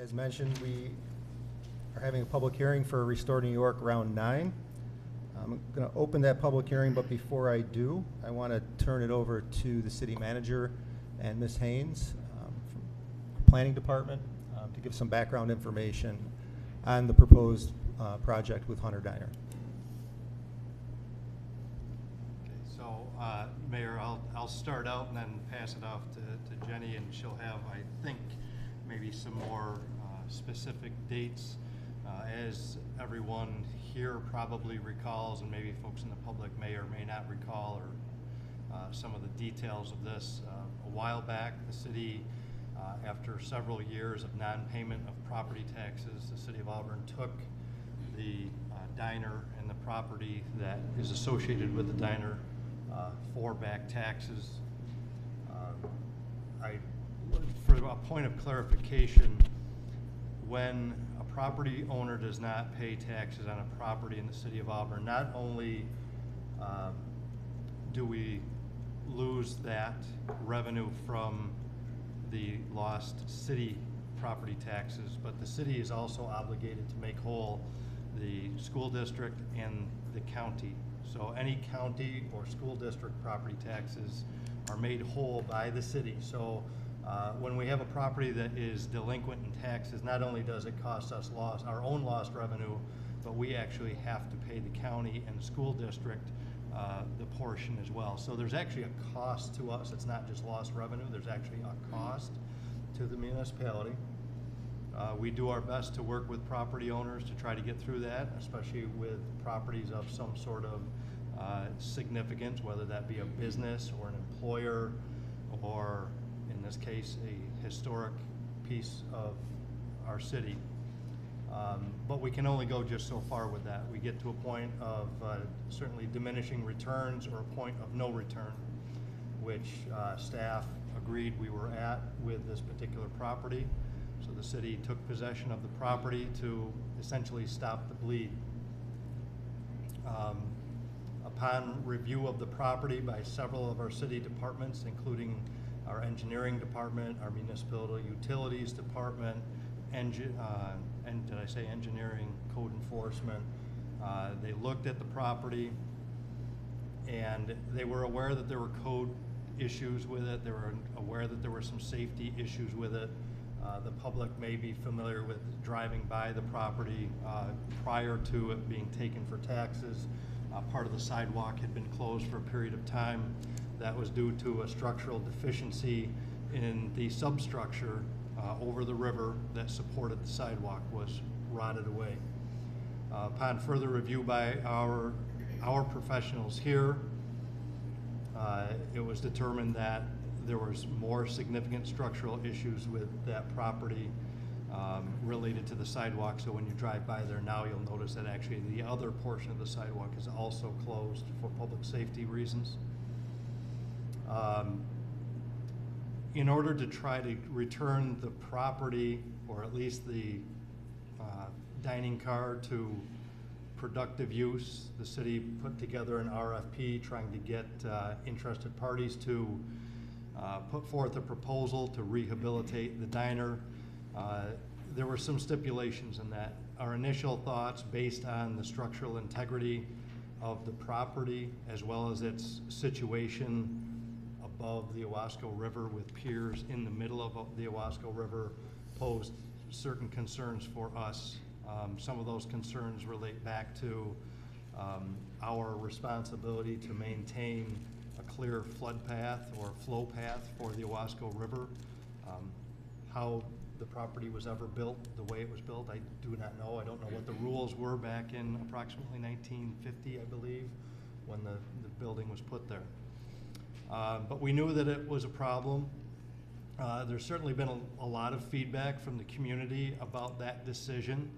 As mentioned, we are having a public hearing for Restore New York Round 9. I'm going to open that public hearing, but before I do, I want to turn it over to the city manager and Ms. Haynes from the Planning Department to give some background information on the proposed project with Hunter Dinerant. So, Mayor, I'll start out and then pass it off to Jenny, and she'll have, I think, maybe some more specific dates. As everyone here probably recalls, and maybe folks in the public may or may not recall, or some of the details of this, a while back, the city, after several years of non-payment of property taxes, the city of Auburn took the diner and the property that is associated with the diner for back taxes. For a point of clarification, when a property owner does not pay taxes on a property in the city of Auburn, not only do we lose that revenue from the lost city property taxes, but the city is also obligated to make whole the school district and the county. So any county or school district property taxes are made whole by the city. So when we have a property that is delinquent in taxes, not only does it cost us our own lost revenue, but we actually have to pay the county and school district the portion as well. So there's actually a cost to us. It's not just lost revenue. There's actually a cost to the municipality. We do our best to work with property owners to try to get through that, especially with properties of some sort of significance, whether that be a business or an employer, or in this case, a historic piece of our city. But we can only go just so far with that. We get to a point of certainly diminishing returns or a point of no return, which staff agreed we were at with this particular property. So the city took possession of the property to essentially stop the bleed. Upon review of the property by several of our city departments, including our engineering department, our municipal utilities department, and did I say engineering, code enforcement, they looked at the property and they were aware that there were code issues with it. They were aware that there were some safety issues with it. The public may be familiar with driving by the property prior to it being taken for taxes. Part of the sidewalk had been closed for a period of time. That was due to a structural deficiency in the substructure over the river that supported the sidewalk was rotted away. Upon further review by our professionals here, it was determined that there was more significant structural issues with that property related to the sidewalk. So when you drive by there now, you'll notice that actually the other portion of the sidewalk is also closed for public safety reasons. In order to try to return the property, or at least the dining car, to productive use, the city put together an RFP trying to get interested parties to put forth a proposal to rehabilitate the diner. There were some stipulations in that. Our initial thoughts, based on the structural integrity of the property as well as its situation above the Owasco River with piers in the middle of the Owasco River, posed certain concerns for us. Some of those concerns relate back to our responsibility to maintain a clear flood path or flow path for the Owasco River. How the property was ever built, the way it was built, I do not know. I don't know what the rules were back in approximately 1950, I believe, when the building was put there. But we knew that it was a problem. There's certainly been a lot of feedback from the community about that decision.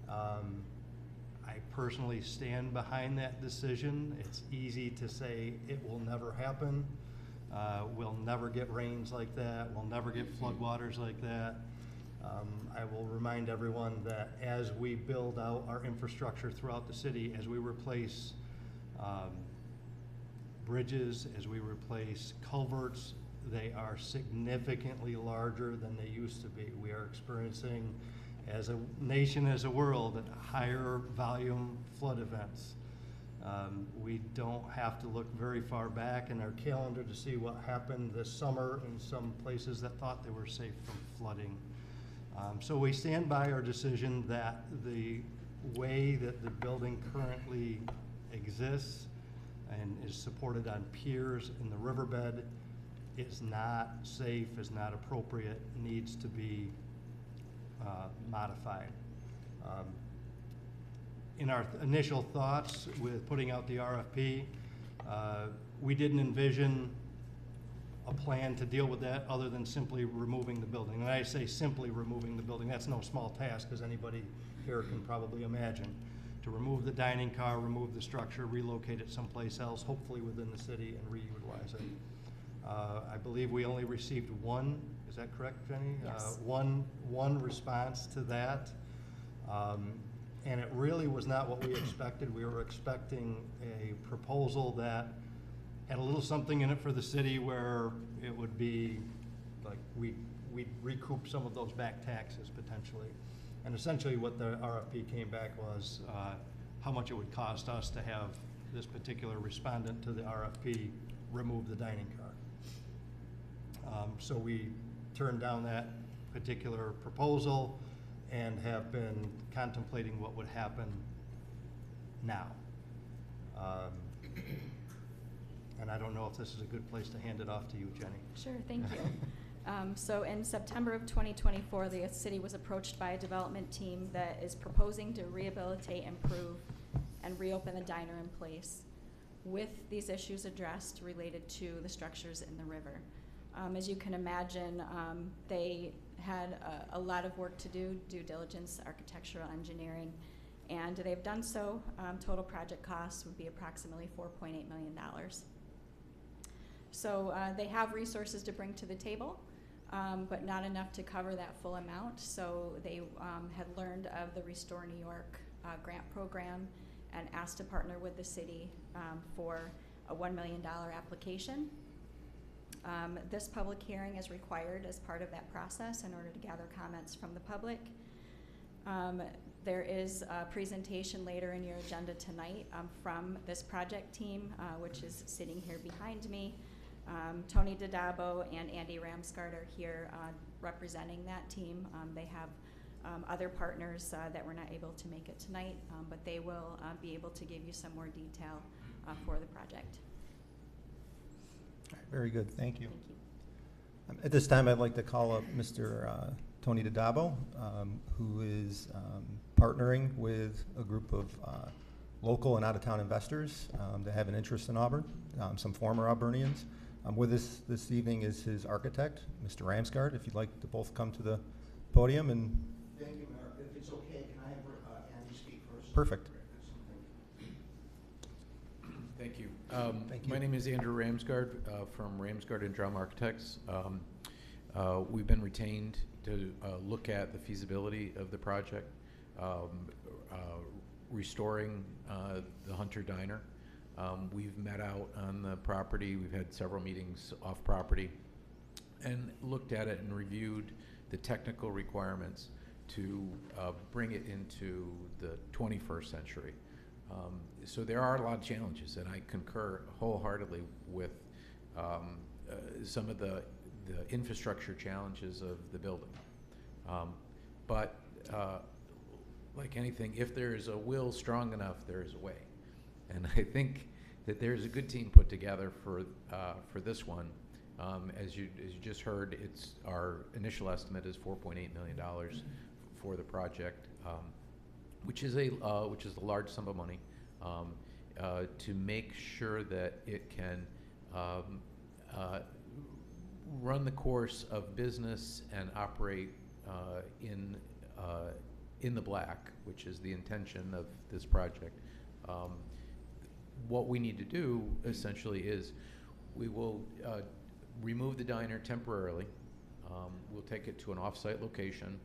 I personally stand behind that decision. It's easy to say it will never happen. We'll never get rains like that. We'll never get floodwaters like that. I will remind everyone that as we build out our infrastructure throughout the city, as we replace bridges, as we replace culverts, they are significantly larger than they used to be. We are experiencing, as a nation, as a world, higher volume flood events. We don't have to look very far back in our calendar to see what happened this summer in some places that thought they were safe from flooding. So we stand by our decision that the way that the building currently exists and is supported on piers in the riverbed is not safe, is not appropriate, needs to be modified. In our initial thoughts with putting out the RFP, we didn't envision a plan to deal with that other than simply removing the building. And I say simply removing the building, that's no small task, as anybody here can probably imagine. To remove the dining car, remove the structure, relocate it someplace else, hopefully within the city, and reutilize it. I believe we only received one, is that correct, Jenny? Yes. One response to that. And it really was not what we expected. We were expecting a proposal that had a little something in it for the city where it would be like we'd recoup some of those back taxes potentially. And essentially what the RFP came back was how much it would cost us to have this particular respondent to the RFP remove the dining car. So we turned down that particular proposal and have been contemplating what would happen now. And I don't know if this is a good place to hand it off to you, Jenny. Sure, thank you. So in September of 2024, the city was approached by a development team that is proposing to rehabilitate, improve, and reopen the diner in place with these issues addressed related to the structures in the river. As you can imagine, they had a lot of work to do, due diligence, architectural engineering, and they've done so. Total project costs would be approximately $4.8 million. So they have resources to bring to the table, but not enough to cover that full amount. So they had learned of the Restore New York grant program and asked to partner with the city for a $1 million application. This public hearing is required as part of that process in order to gather comments from the public. There is a presentation later in your agenda tonight from this project team, which is sitting here behind me. Tony Didabo and Andy Ramsgard are here representing that team. They have other partners that were not able to make it tonight, but they will be able to give you some more detail for the project. All right, very good, thank you. Thank you. At this time, I'd like to call up Mr. Tony Didabo, who is partnering with a group of local and out-of-town investors that have an interest in Auburn, some former Auburnians. With us this evening is his architect, Mr. Ramsgard. If you'd like to both come to the podium and. Thank you, Mayor. If it's okay, can I have Andy speak first? Perfect. Thank you. Thank you. My name is Andrew Ramsgard from Ramsgard and Drum Architects. We've been retained to look at the feasibility of the project, restoring the Hunter Diner. We've met out on the property. We've had several meetings off property and looked at it and reviewed the technical requirements to bring it into the 21st century. So there are a lot of challenges, and I concur wholeheartedly with some of the infrastructure challenges of the building. But like anything, if there is a will strong enough, there is a way. And I think that there's a good team put together for this one. As you just heard, it's our initial estimate is $4.8 million for the project, which is a large sum of money to make sure that it can run the course of business and operate in the black, which is the intention of this project. What we need to do essentially is we will remove the diner temporarily. We'll take it to an off-site location.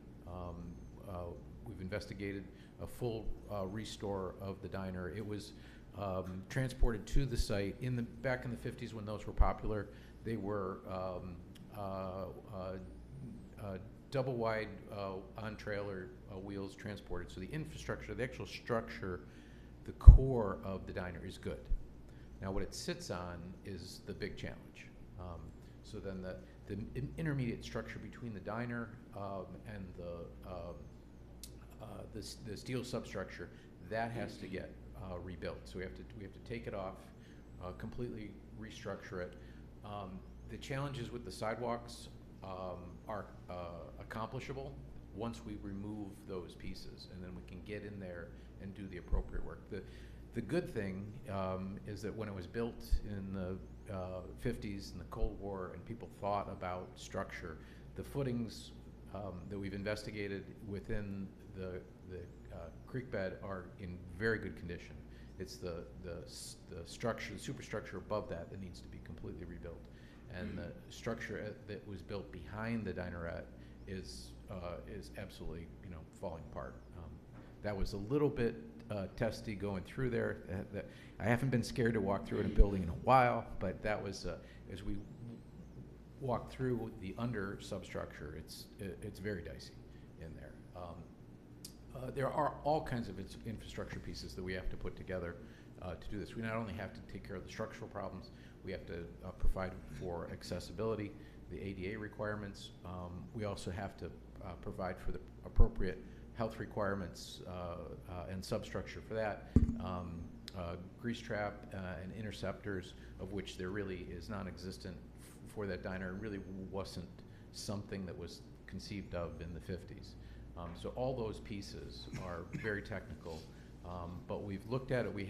We've investigated a full restore of the diner. It was transported to the site back in the 50s when those were popular. They were double wide on trailer wheels transported. So the infrastructure, the actual structure, the core of the diner is good. Now what it sits on is the big challenge. So then the intermediate structure between the diner and the steel substructure, that has to get rebuilt. So we have to take it off, completely restructure it. The challenges with the sidewalks are accomplishable once we remove those pieces, and then we can get in there and do the appropriate work. The good thing is that when it was built in the 50s in the Cold War and people thought about structure, the footings that we've investigated within the creek bed are in very good condition. It's the structure, the superstructure above that needs to be completely rebuilt. And the structure that was built behind the dineret is absolutely, falling apart. That was a little bit testy going through there. I haven't been scared to walk through in a building in a while, but that was as we walked through the under substructure, it's very dicey in there. There are all kinds of infrastructure pieces that we have to put together to do this. We not only have to take care of the structural problems, we have to provide for accessibility, the ADA requirements. We also have to provide for the appropriate health requirements and substructure for that. Grease trap and interceptors, of which there really is non-existent for that diner. It really wasn't something that was conceived of in the 50s. So all those pieces are very technical, but we've looked at it. We've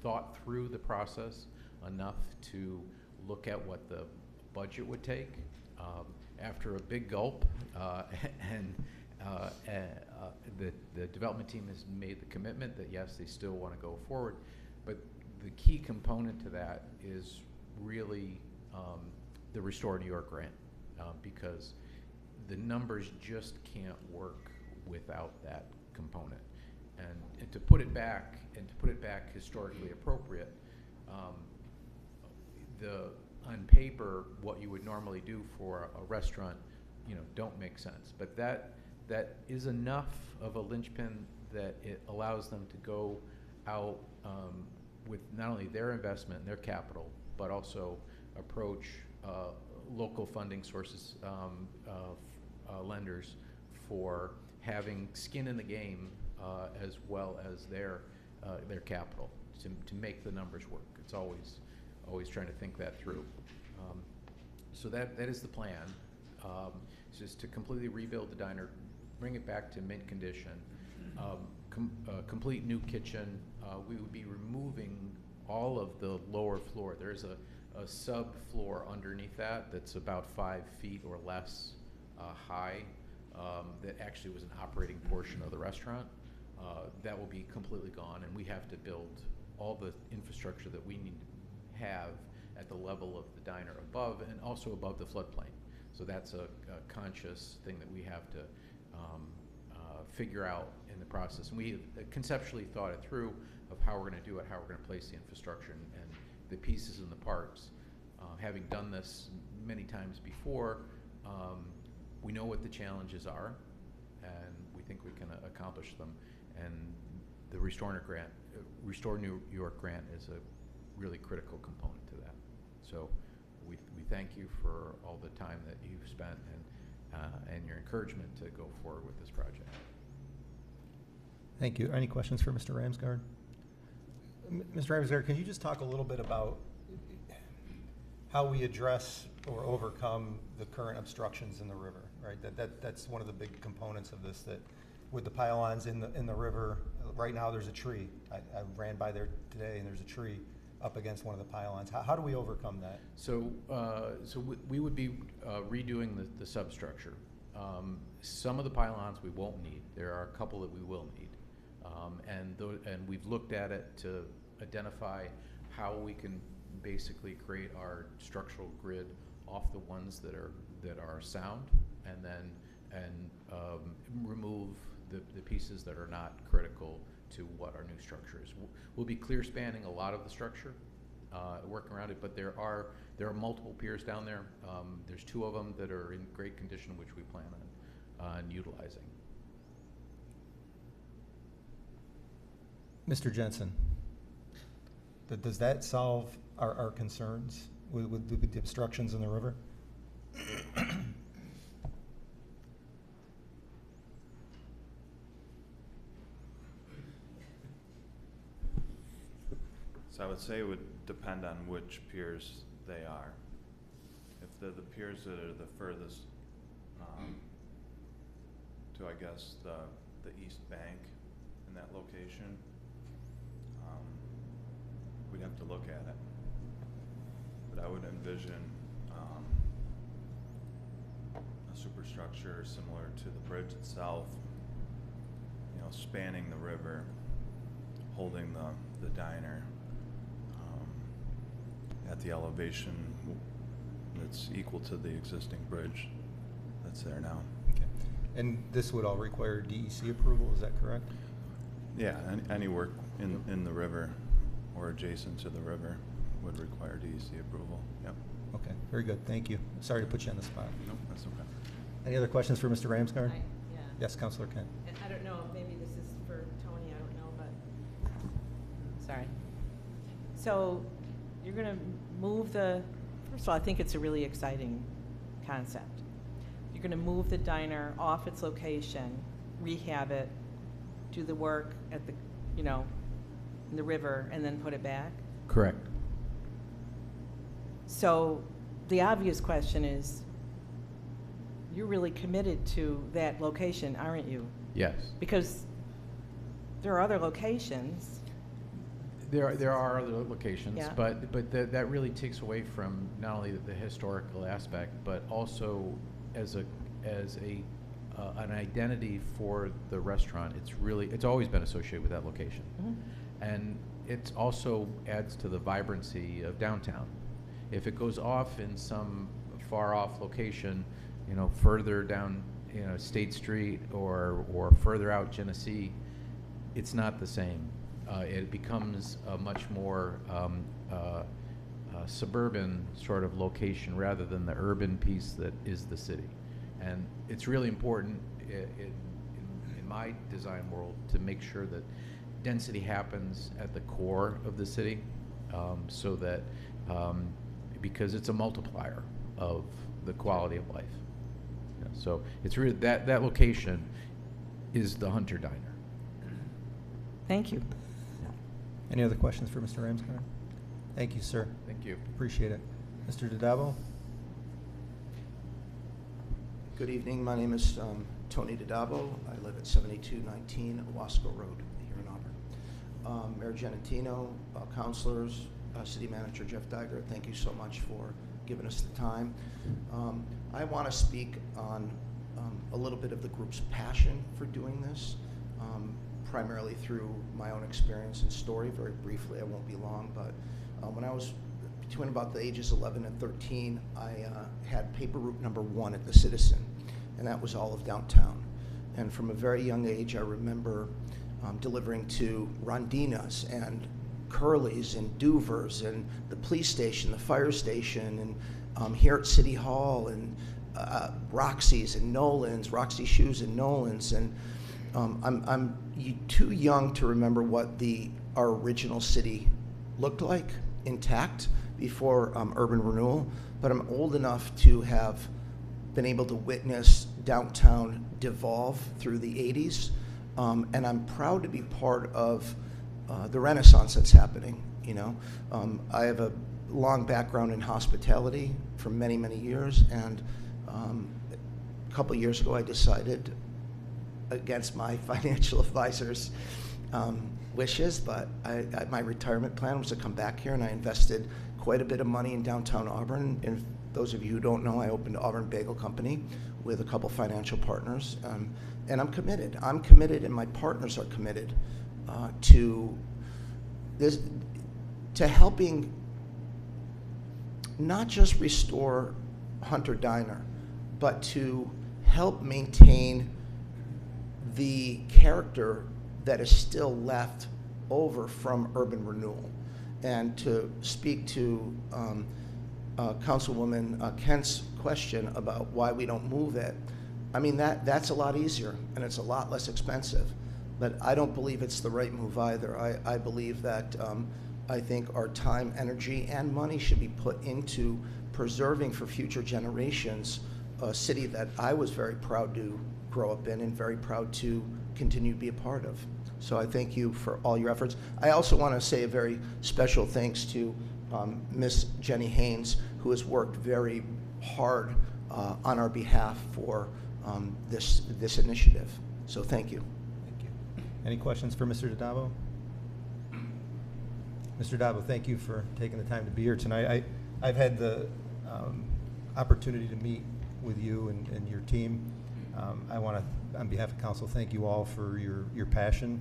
thought through the process enough to look at what the budget would take. After a big gulp, and the development team has made the commitment that yes, they still want to go forward, but the key component to that is really the Restore New York grant, because the numbers just can't work without that component. And to put it back, historically appropriate, on paper, what you would normally do for a restaurant, don't make sense. But that is enough of a linchpin that it allows them to go out with not only their investment and their capital, but also approach local funding sources, lenders, for having skin in the game as well as their capital to make the numbers work. It's always trying to think that through. So that is the plan. It's just to completely rebuild the diner, bring it back to mint condition, complete new kitchen. We would be removing all of the lower floor. There's a sub-floor underneath that's about 5 feet or less high, that actually was an operating portion of the restaurant. That will be completely gone, and we have to build all the infrastructure that we need to have at the level of the diner above and also above the floodplain. So that's a conscious thing that we have to figure out in the process. And we conceptually thought it through of how we're going to do it, how we're going to place the infrastructure and the pieces and the parts. Having done this many times before, we know what the challenges are, and we think we can accomplish them. And the Restore New York grant is a really critical component to that. So we thank you for all the time that you've spent and your encouragement to go forward with this project. Thank you. Any questions for Mr. Ramsgard? Mr. Ramsgard, can you just talk a little bit about how we address or overcome the current obstructions in the river, right? That's one of the big components of this, that with the pylons in the river, right now there's a tree. I ran by there today and there's a tree up against one of the pylons. How do we overcome that? So we would be redoing the substructure. Some of the pylons we won't need. There are a couple that we will need. And we've looked at it to identify how we can basically create our structural grid off the ones that are sound, and then remove the pieces that are not critical to what our new structure is. We'll be clear spanning a lot of the structure, working around it, but there are multiple piers down there. There's 2 of them that are in great condition, which we plan on utilizing. Mr. Jensen, does that solve our concerns with the obstructions in the river? So I would say it would depend on which piers they are. If they're the piers that are the furthest to, I guess, the east bank in that location, we'd have to look at it. But I would envision a superstructure similar to the bridge itself, you know, spanning the river, holding the diner at the elevation that's equal to the existing bridge that's there now. Okay. And this would all require DEC approval, is that correct? Yeah, any work in the river or adjacent to the river would require DEC approval. Yep. Okay, very good, thank you. Sorry to put you on the spot. Nope, that's okay. Any other questions for Mr. Ramsgard? Yeah. Yes, Councilor Kent. I don't know, maybe this is for Tony, I don't know, but, sorry. So, you're gonna move first of all, I think it's a really exciting concept. You're gonna move the diner off its location, rehab it, do the work at the, in the river, and then put it back? Correct. So, the obvious question is, you're really committed to that location, aren't you? Yes. Because there are other locations. There are other locations, Yeah. but that really takes away from not only the historical aspect, but also as an identity for the restaurant. It's always been associated with that location, and it also adds to the vibrancy of downtown. If it goes off in some far off location, further down, State Street or further out Genesee, it's not the same. It becomes a much more suburban sort of location rather than the urban piece that is the city. And it's really important in my design world to make sure that density happens at the core of the city, so that because it's a multiplier of the quality of life. So it's really that location is the Hunter Diner. Thank you. Any other questions for Mr. Ramsgard? Thank you, sir. Thank you. Appreciate it. Mr. Didabo? Good evening, my name is Tony Didabo. I live at 7219 Owasco Road here in Auburn. Mayor Genentino, councilors, City Manager Jeff Diger, thank you so much for giving us the time. I want to speak on a little bit of the group's passion for doing this, primarily through my own experience and story. Very briefly, I won't be long, but when I was between about the ages 11 and 13, I had paper route number 1 at the Citizen, and that was all of downtown. And from a very young age, I remember delivering to Rondinas and Curly's and Duvers and the police station, the fire station, and here at City Hall, and Roxy's and Nolan's, Roxy Shoes and Nolan's. And I'm too young to remember what our original city looked like intact before urban renewal, but I'm old enough to have been able to witness downtown devolve through the 80s, and I'm proud to be part of the renaissance that's happening. I have a long background in hospitality for many, many years, and a couple years ago I decided, against my financial advisor's wishes, but my retirement plan was to come back here, and I invested quite a bit of money in downtown Auburn. And those of you who don't know, I opened Auburn Bagel Company with a couple financial partners, and I'm committed. I'm committed, and my partners are committed to this, to helping not just restore Hunter Diner, but to help maintain the character that is still left over from urban renewal. And to speak to Councilwoman Kent's question about why we don't move it, I mean, that's a lot easier and it's a lot less expensive. But I don't believe it's the right move either. I believe that I think our time, energy, and money should be put into preserving for future generations a city that I was very proud to grow up in and very proud to continue to be a part of. So I thank you for all your efforts. I also want to say a very special thanks to Miss Jenny Haynes, who has worked very hard on our behalf for this initiative. So thank you. Thank you. Any questions for Mr. Dodabo? Mr. Dodabo, thank you for taking the time to be here tonight. I've had the opportunity to meet with you and your team. I want to, on behalf of council, thank you all for your passion,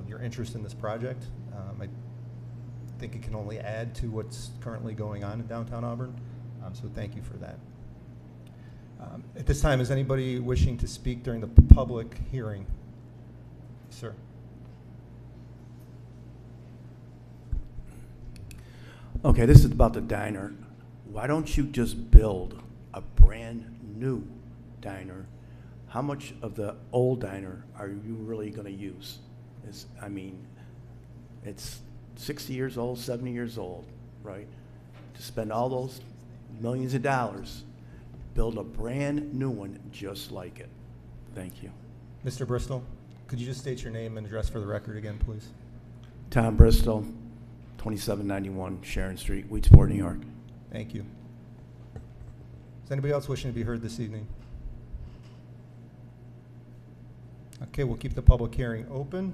your interest in this project. I think it can only add to what's currently going on in downtown Auburn, so thank you for that. At this time, is anybody wishing to speak during the public hearing? Sir. Okay, this is about the diner. Why don't you just build a brand new diner? How much of the old diner are you really going to use? I mean, it's 60 years old, 70 years old, right? To spend all those millions of dollars, build a brand new one just like it. Thank you. Mr. Bristol, could you just state your name and address for the record again, please? Tom Bristol, 2791 Sharon Street, Weedsport, New York. Thank you. Is anybody else wishing to be heard this evening? Okay, we'll keep the public hearing open.